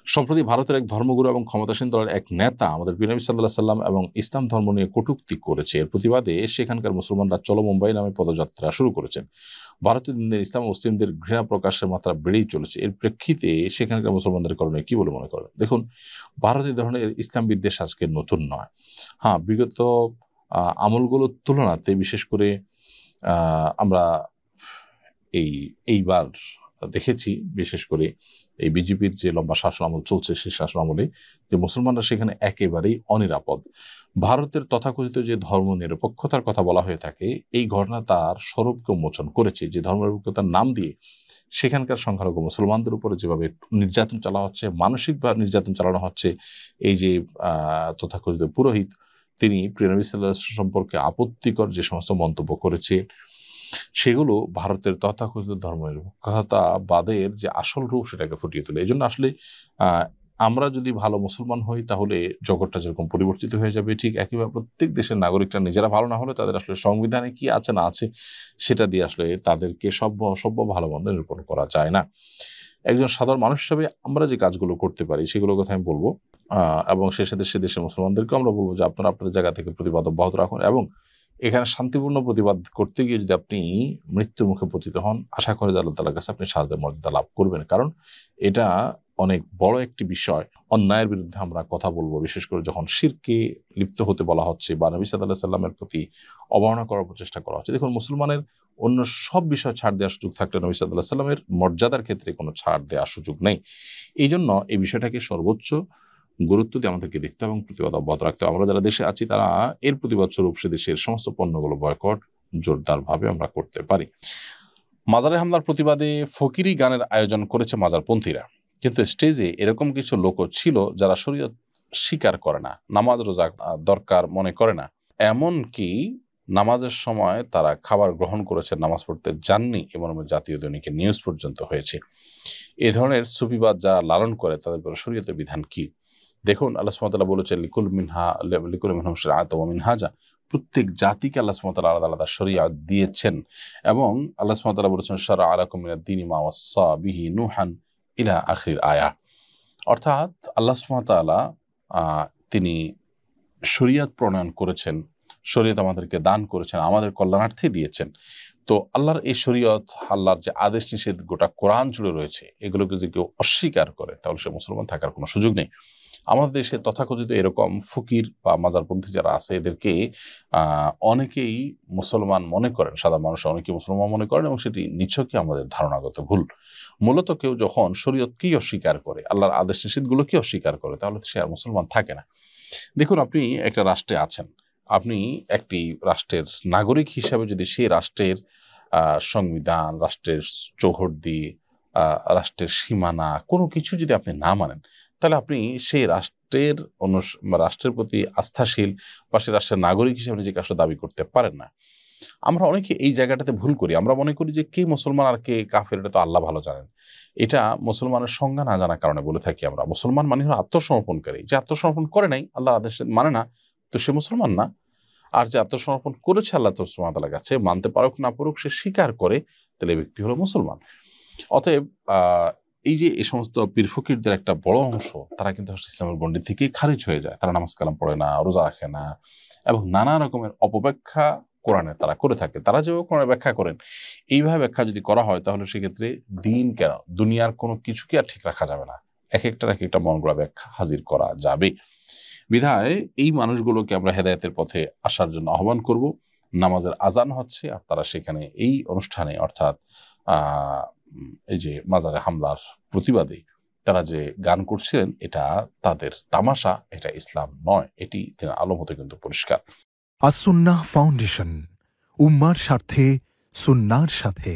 সম্প্রতি ভারতের এক ধর্মগুরু এবং ক্ষমতাসীন দলের এক নেতা আমাদের প্রিয় নবী সাল্লাল্লাহু আলাইহি সাল্লাম এবং ইসলাম ধর্ম নিয়ে কটূক্তি করেছে। এর প্রতিবাদে সেখানকার মুসলমানরা চলো মুম্বাই নামে পদযাত্রা শুরু করেছেন। ভারতীয় দিনের ইসলাম ও মুসলিমদের ঘৃণা প্রকাশের মাত্রা বেড়েই চলেছে। এর প্রেক্ষিতে সেখানকার মুসলমানদের করণীয় কি বলে মনে করেন? দেখুন, ভারতীয় ধরনের ইসলাম বিদ্বেষ আজকে নতুন নয়। হ্যাঁ, বিগত আমলগুলোর তুলনাতে বিশেষ করে আমরা এইবার দেখেছি, বিশেষ করে এই বিজেপির যে লম্বা শাসন আমল চলছে, সেই শাসন আমলে যে মুসলমানরা সেখানে একেবারেই অনিরাপদ। ভারতের তথাকথিত যে ধর্ম নিরপেক্ষতার কথা বলা হয়ে থাকে, এই ঘটনা তার স্বরূপকে উন্মোচন করেছে। যে ধর্ম নিরপেক্ষতার নাম দিয়ে সেখানকার সংখ্যালঘু মুসলমানদের উপরে যেভাবে নির্যাতন চালানো হচ্ছে, মানসিকভাবে নির্যাতন চালানো হচ্ছে, এই যে তথাকথিত পুরোহিত, তিনি প্রিয় নবী সাল্লাল্লাহু আলাইহি ওয়াসাল্লাম সম্পর্কে আপত্তিকর যে সমস্ত মন্তব্য করেছে, সেগুলো ভারতের তথাকথিত ধর্মনিরপেক্ষতাবাদের যে আসল রূপ সেটাকে ফুটিয়ে তোলে। এই জন্য আসলে আমরা যদি ভালো মুসলমান হই, তাহলে জগৎটা যেরকম পরিবর্তিত হয়ে যাবে, ঠিক একইভাবে প্রত্যেক দেশের নাগরিকরা নিজেরা ভালো না হলে তাদের আসলে সংবিধানে কি আছে না আছে সেটা দিয়ে আসলে তাদেরকে সভ্য অসভ্য ভালো মন্দ নিরূপণ করা যায় না। একজন সাধারণ মানুষ হিসাবে আমরা যে কাজগুলো করতে পারি সেগুলোর কথা আমি বলবো, এবং সে সাথে সে দেশের মুসলমানদেরকেও আমরা বলবো যে আপনারা আপনাদের জায়গা থেকে প্রতিবাদ অব্যাহত রাখুন, এবং এখানে শান্তিপূর্ণ প্রতিবাদ করতে গিয়ে যদি আপনি মৃত্যুর মুখে পতিত হন, আশা করে আল্লাহ তাআলার কাছে আপনি সাহায্যের মর্যাদা লাভ করবেন। কারণ এটা অনেক বড় একটি বিষয়। অন্যায়ের বিরুদ্ধে আমরা কথা বলবো, বিশেষ করে যখন শিরকে লিপ্ত হতে বলা হচ্ছে বা নবী সাল্লাল্লাহু আলাইহি সাল্লামের প্রতি অবমাননা করার প্রচেষ্টা করা হচ্ছে। দেখুন, মুসলমানের অন্য সব বিষয় ছাড় দেওয়ার সুযোগ থাকলে নবী সাল্লাল্লাহু আলাইহি সাল্লামের মর্যাদার ক্ষেত্রে কোনো ছাড় দেওয়ার সুযোগ নেই। এই জন্য এই বিষয়টাকে সর্বোচ্চ গুরুত্ব দিয়ে আমাদেরকে দেখতে এবং প্রতিবাদ অব্যাহত রাখতে হবে। আমরা যারা দেশে আছি তারা এর প্রতিবাদ স্বরূপ সে দেশের সমস্ত পণ্যগুলো বয়কট জোরদারভাবে আমরা করতে পারি। মাজারে হামলার প্রতিবাদে ফকিরি গানের আয়োজন করেছে মাজারপন্থীরা, কিন্তু স্টেজে এরকম কিছু লোকও ছিল যারা শরীয়ত স্বীকার করে না, নামাজ রোজা দরকার মনে করে না, এমনকি নামাজের সময় তারা খাবার গ্রহণ করেছে, নামাজ পড়তে যাননি, এমন জাতীয় দৈনিকে নিউজ পর্যন্ত হয়েছে। এ ধরনের সুফিবাদ যারা লালন করে তাদের উপর শরীয়তের বিধান কি? দেখুন, আল্লাহ সুবহানাহু ওয়া তাআলা বলেছেন লিকুল মিনহুম শারআতুন ওয়া মিনহাজা, প্রত্যেক জাতিকে আল্লাহ সুবহানাহু ওয়া তাআলা আলাদা আলাদা শরীয়ত দিয়েছেন, এবং আল্লাহ সুবহানাহু ওয়া তাআলা বলেছেন শারআ লাকুম মিনাদ দীনি মা ওয়াসসা বিহি নূহান ইলা আখির আয়া। অর্থাৎ আল্লাহ সুবহানাহু ওয়া তাআলা তিনি শরীয়ত প্রণয়ন করেছেন, শরীয়ত আমাদেরকে দান করেছেন, আমাদের কল্যাণার্থে দিয়েছেন। তো আল্লাহর এই শরীয়ত, আল্লাহর যে আদেশ নিষেধ গোটা কোরআন জুড়ে রয়েছে, এগুলোকে যদি কেউ অস্বীকার করে তাহলে সে মুসলমান থাকার কোনো সুযোগ নেই। আমাদের দেশে তথাকথিত এরকম ফকির বা মাজারপন্থী যারা আছে, এদেরকে অনেকেই মুসলমান মনে করেন, সাধারণ মানুষ অনেকেই মুসলমান মনে করেন, এবং সেটি নিছকই আমাদের ধারণাগত ভুল। মূলত কেউ যখন শরীয়তকেই অস্বীকার করে, আল্লাহর আদেশ নিষেধগুলোকে অস্বীকার করে, তাহলে সে আর মুসলমান থাকে না। দেখুন, আপনি একটা রাষ্ট্রে আছেন, আপনি একটি রাষ্ট্রের নাগরিক হিসাবে যদি সেই রাষ্ট্রের সংবিধান, রাষ্ট্রের চৌহদ্দি, রাষ্ট্রের সীমানা কোনো কিছু যদি আপনি না মানেন, তাহলে আপনি সেই রাষ্ট্রের রাষ্ট্রের প্রতি আস্থাশীল বা সেই রাষ্ট্রের নাগরিক হিসেবে নিজেকে আসলে দাবি করতে পারেন না। আমরা অনেকে এই জায়গাটাতে ভুল করি। আমরা মনে করি যে কে মুসলমান আর কে কাফের এটা তো আল্লাহ ভালো জানেন। এটা মুসলমানের সংজ্ঞা না জানার কারণে বলে থাকি আমরা। মুসলমান মানে হলো আত্মসমর্পণকারী। যে আত্মসমর্পণ করে নাই, আল্লাহর আদেশ মানে না, তো সে মুসলমান না। আর যে আত্মসমর্পণ করেছে আল্লাহ সুবহানাহু ওয়া তাআলার কাছে, মানতে পারুক না পারুক, সে স্বীকার করে, তাহলে এই ব্যক্তি হলো মুসলমান। অতএব এই যে এই সমস্ত পীর ফকিরদের একটা বড় অংশ, তারা কিন্তু ইসলামের গণ্ডি থেকে খারিজ হয়ে যায়। তারা নামাজ কালাম পড়ে না, রোজা রাখে না, এবং নানা রকমের অপব্যাখ্যা কোরআনে তারা করে থাকে। তারা যেভাবে কোরআনের ব্যাখ্যা করেন, এইভাবে ব্যাখ্যা যদি করা হয়, তাহলে সেক্ষেত্রে দিন কেন, দুনিয়ার কোনো কিছুকে আর ঠিক রাখা যাবে না। এক একটা মন গড়া ব্যাখ্যা হাজির করা যাবে। বিধায় এই মানুষগুলোকে আমরা হেদায়েতের পথে আসার জন্য আহ্বান করব। নামাজের আজান হচ্ছে, আর তারা সেখানে এই অনুষ্ঠানে, অর্থাৎ এই যে মাজারে হামলার প্রতিবাদে তারা যে গান করছিলেন, এটা তাদের তামাশা, এটা ইসলাম নয়। এটি দিনের আলো মতে কিন্তু পরিষ্কার। আস-সুন্নাহ ফাউন্ডেশন, উম্মার স্বার্থে সুন্নাহর সাথে।